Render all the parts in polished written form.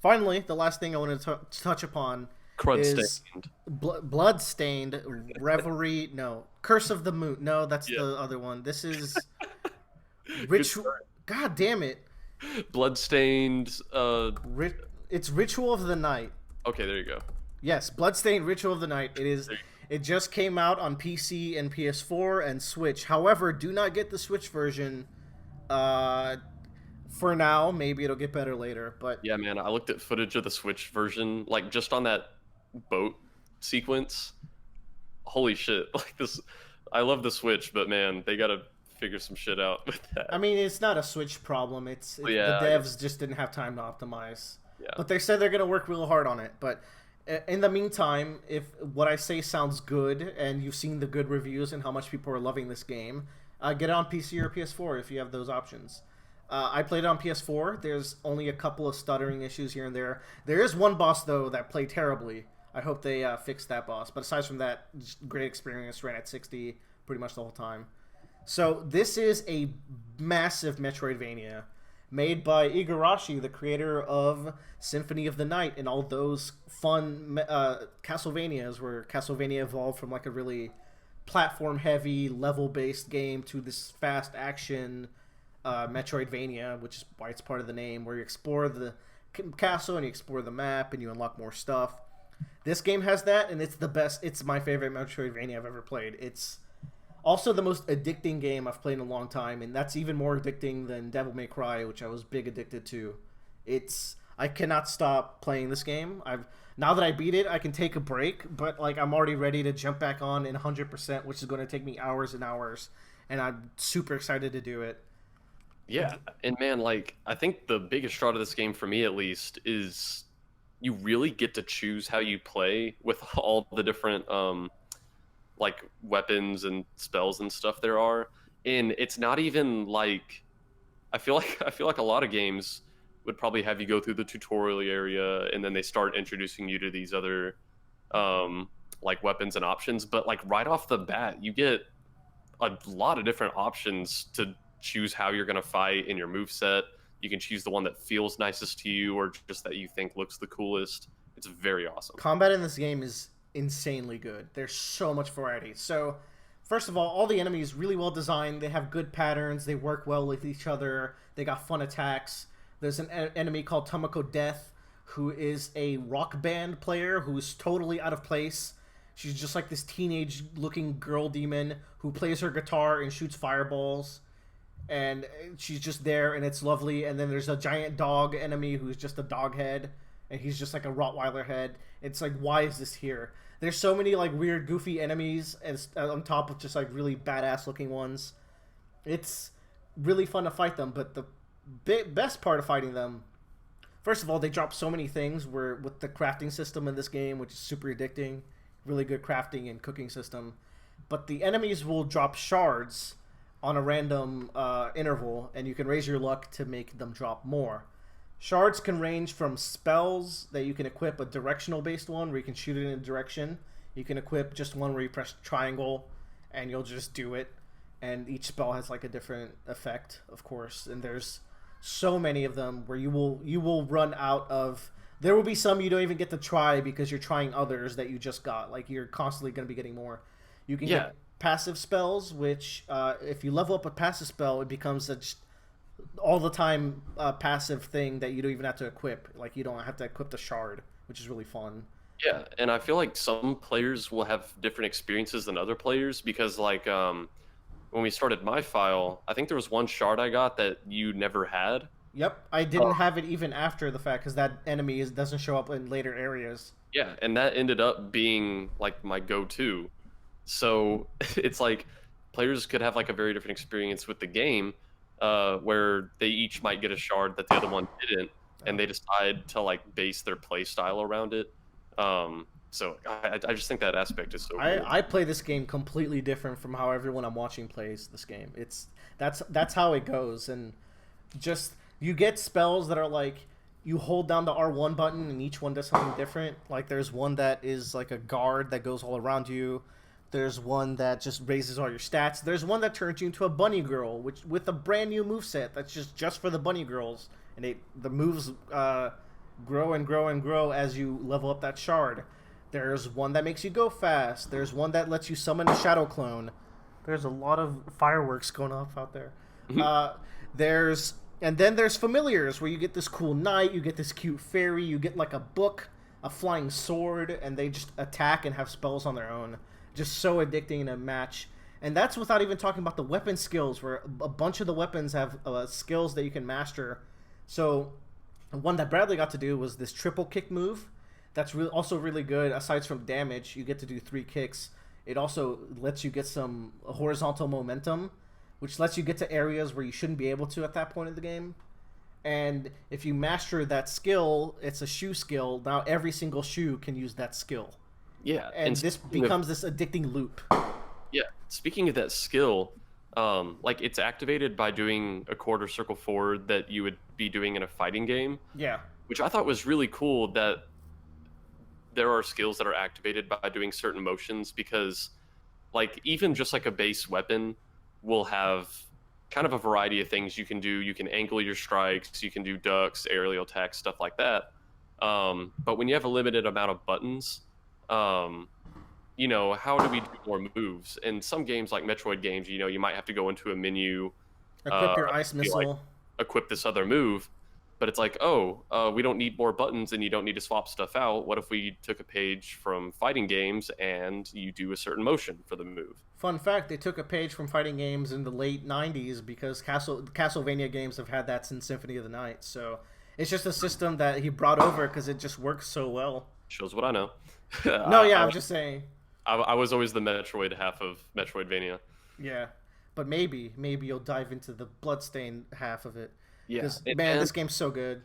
Finally, the last thing I want to touch upon Crud is stained. Bloodstained Revelry. No, Curse of the Moon. No, that's Yeah. the other one. This is Good Ritual. start. God damn it! Bloodstained. It's Ritual of the Night. Okay, there you go. Yes, Bloodstained Ritual of the Night. It is. There It just came out on PC and PS4 and Switch. However, do not get the Switch version. Uh, for now, maybe it'll get better later. But Yeah, man. I looked at footage of the Switch version, like just on that boat sequence. Holy shit! Like this, I love the Switch, but man, they gotta figure some shit out with I that. mean, it's not a Switch problem. It's the Yeah, I guess. devs just didn't have time to optimize. Yeah. But they said they're gonna work real hard on it. But in the meantime, if what I say sounds good and you've seen the good reviews and how much people are loving this game, get it on PC or PS4 if you have those options. I played it on PS4. There's only a couple of stuttering issues here and there. There is one boss though that played terribly. I hope they fix that boss. But aside from that, just great experience. Ran at 60 pretty much the whole time. So this is a massive Metroidvania made by Igarashi, the creator of Symphony of the Night and all those fun Castlevanias, where Castlevania evolved from like a really platform-heavy, level-based game to this fast action Metroidvania, which is why it's part of the name, where you explore the castle and you explore the map and you unlock more stuff. This game has that, and it's the best. It's my favorite Metroidvania I've ever played. It's also the most addicting game I've played in a long time, and that's even more addicting than Devil May Cry, which I was big addicted to. It's I cannot stop playing this game. I've Now that I beat it, I can take a break, but like I'm already ready to jump back on in 100%, which is going to take me hours and hours, and I'm super excited to do it. Yeah, and man, like I think the biggest draw to this game for me at least is you really get to choose how you play with all the different like weapons and spells and stuff there are. And it's not even like I feel like a lot of games would probably have you go through the tutorial area and then they start introducing you to these other like weapons and options, but like right off the bat you get a lot of different options to choose how you're going to fight in your move set. You can choose the one that feels nicest to you or just that you think looks the coolest. It's very awesome. Combat in this game is insanely good. There's so much variety. So, first of all the enemies really well designed. They have good patterns. They work well with each other. They got fun attacks. There's an enemy called Tomoko Death, who is a rock band player who's totally out of place. She's just like this teenage-looking girl demon who plays her guitar and shoots fireballs, and she's just there, and it's lovely. And then there's a giant dog enemy who's just a dog head, and he's just like a Rottweiler head. It's like, why is this here? There's so many like weird, goofy enemies, and on top of just like really badass looking ones. It's really fun to fight them, but the best part of fighting them, first of all, they drop so many things. Where with the crafting system in this game, which is super addicting, really good crafting and cooking system. But the enemies will drop shards on a random interval, and you can raise your luck to make them drop more. Shards can range from spells that you can equip, a directional based one where you can shoot it in a direction. You can equip just one where you press triangle and you'll just do it. And each spell has like a different effect, of course. And there's so many of them where you will run out of. There will be some you don't even get to try because you're trying others that you just got. Like you're constantly going to be getting more. You can Yeah, get passive spells, which if you level up a passive spell, it becomes a all the time passive thing that you don't even have to equip. Like you don't have to equip the shard, which is really fun. yeah, and I feel like some players will have different experiences than other players because like when we started my file, I think there was one shard I got that you never had. Yep, I didn't have it even after the fact because that enemy doesn't show up in later areas. Yeah, and that ended up being like my go-to. So it's like players could have like a very different experience with the game, where they each might get a shard that the other one didn't, and Uh, they decide to like base their play style around it. So I just think that aspect is so cool. I play this game completely different from how everyone I'm watching plays this game. That's how it goes, and just you get spells that are like you hold down the R1 button and each one does something different. Like there's one that is like a guard that goes all around you. There's one that just raises all your stats. There's one that turns you into a bunny girl, which with a brand new move set that's just for the bunny girls, and the moves grow and grow and grow as you level up that shard. There's one that makes you go fast. There's one that lets you summon a shadow clone. There's a lot of fireworks going off out there. Uh, there's and then there's familiars where you get this cool knight, you get this cute fairy, you get like a book, a flying sword, and they just attack and have spells on their own. Just so addicting in a match. And that's without even talking about the weapon skills, where a bunch of the weapons have skills that you can master. So one that Bradley got to do was this triple kick move. That's also really good. Aside from damage, you get to do 3 kicks. It also lets you get some horizontal momentum, which lets you get to areas where you shouldn't be able to at that point of the game. And if you master that skill, it's a shoe skill. Now every single shoe can use that skill. Yeah, and this becomes this addicting loop. Yeah, speaking of that skill, like it's activated by doing a quarter circle forward that you would be doing in a fighting game. Yeah. Which I thought was really cool that there are skills that are activated by doing certain motions, because like even just like a base weapon will have kind of a variety of things you can do. You can angle your strikes, you can do ducks, aerial attacks, stuff like that. But when you have a limited amount of buttons, you know, how do we do more moves? In some games like Metroid games, you know, you might have to go into a menu, equip your ice missile, like, equip this other move. But it's like, oh, we don't need more buttons and you don't need to swap stuff out. What if we took a page from fighting games and you do a certain motion for the move? Fun fact, they took a page from fighting games in the late 90s because Castlevania games have had that since Symphony of the Night. So it's just a system that he brought over because it just works so well. Shows what I know. No, yeah, I'm just saying. I was always the Metroid half of Metroidvania. Yeah, but maybe you'll dive into the Bloodstained half of it. Yeah, man, this game's so good.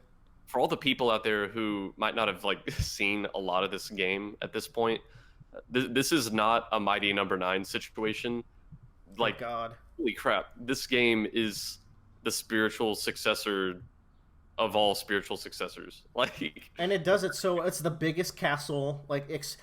For all the people out there who might not have like seen a lot of this game at this point, this is not a Mighty Number 9 situation. Like, God, holy crap! This game is the spiritual successor of all spiritual successors. Like, and it does it so it's the biggest castle. Like, it's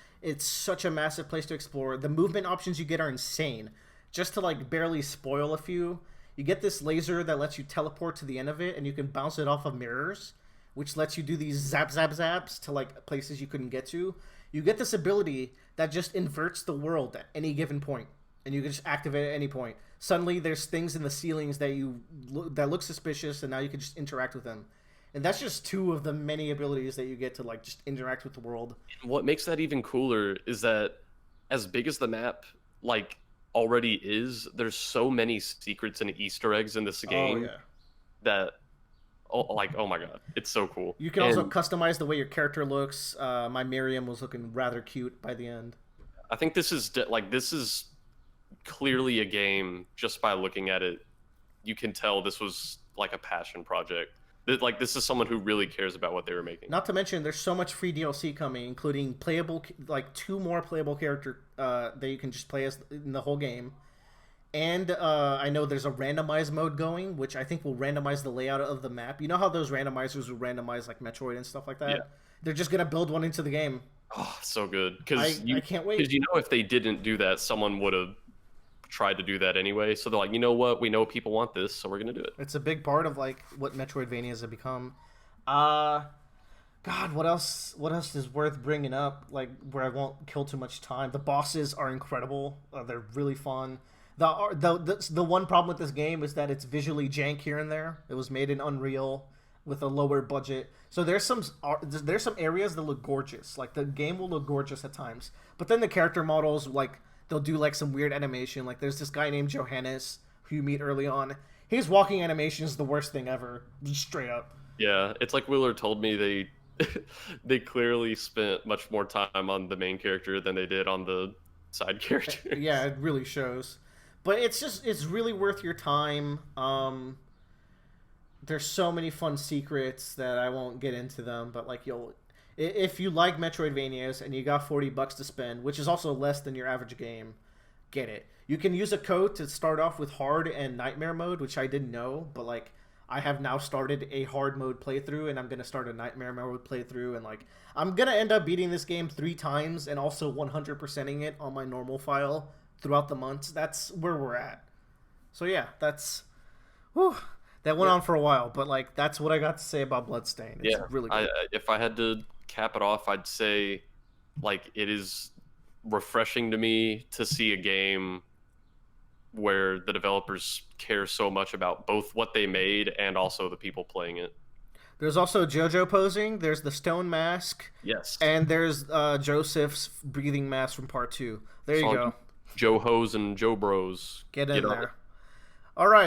such a massive place to explore. The movement options you get are insane. Just to like barely spoil a few. You get this laser that lets you teleport to the end of it, and you can bounce it off of mirrors, which lets you do these zaps to like places you couldn't get to. You get this ability that just inverts the world at any given point, and you can just activate it at any point. Suddenly, there's things in the ceilings that look suspicious, and now you can just interact with them. And that's just 2 of the many abilities that you get to like just interact with the world. What makes that even cooler is that as big as the map like already is, there's so many secrets and Easter eggs in this game that oh my god, it's so cool. You can also customize the way your character looks. My Miriam was looking rather cute by the end. I think this is clearly a game. Just by looking at it, you can tell this was like a passion project. Like, this is someone who really cares about what they were making. Not to mention, there's so much free DLC coming, including playable, like 2 more playable character that you can just play as in the whole game. And I know there's a randomized mode going, which I think will randomize the layout of the map. You know how those randomizers will randomize like Metroid and stuff like that? Yeah. They're just gonna build one into the game. Oh, so good. Because I can't wait. Because you know, if they didn't do that, someone would have tried to do that anyway. So they're like, you know what? We know people want this, so we're gonna do it. It's a big part of like what Metroidvanias have become. God, what else is worth bringing up? Like, where I won't kill too much time. The bosses are incredible. They're really fun. The one problem with this game is that it's visually jank here and there. It was made in Unreal with a lower budget, so there's some areas that look gorgeous. Like, the game will look gorgeous at times, but then the character models, like, they'll do like some weird animation. Like, there's this guy named Johannes who you meet early on. His walking animation is the worst thing ever, just straight up. Yeah, it's like Willard told me they clearly spent much more time on the main character than they did on the side character. Yeah, it really shows. But it's really worth your time. There's so many fun secrets that I won't get into them, but like, if you like Metroidvanias and you got $40 to spend, which is also less than your average game, get it. You can use a code to start off with hard and nightmare mode, which I didn't know, but like, I have now started a hard mode playthrough, and I'm gonna start a nightmare mode playthrough, and like, I'm gonna end up beating this game 3 times and also 100%ing it on my normal file throughout the months. That's where we're at. So yeah, That went Yeah. on for a while, but like that's what I got to say about Bloodstained. It's Yeah. really I good. if I had to cap it off, I'd say like it is refreshing to me to see a game where the developers care so much about both what they made and also the people playing it. There's also JoJo posing. There's the stone mask, Yes. and there's Joseph's breathing mask from part two. There So you all go. you Joe Hos and Joe Bros, Get get in on it. there. All right.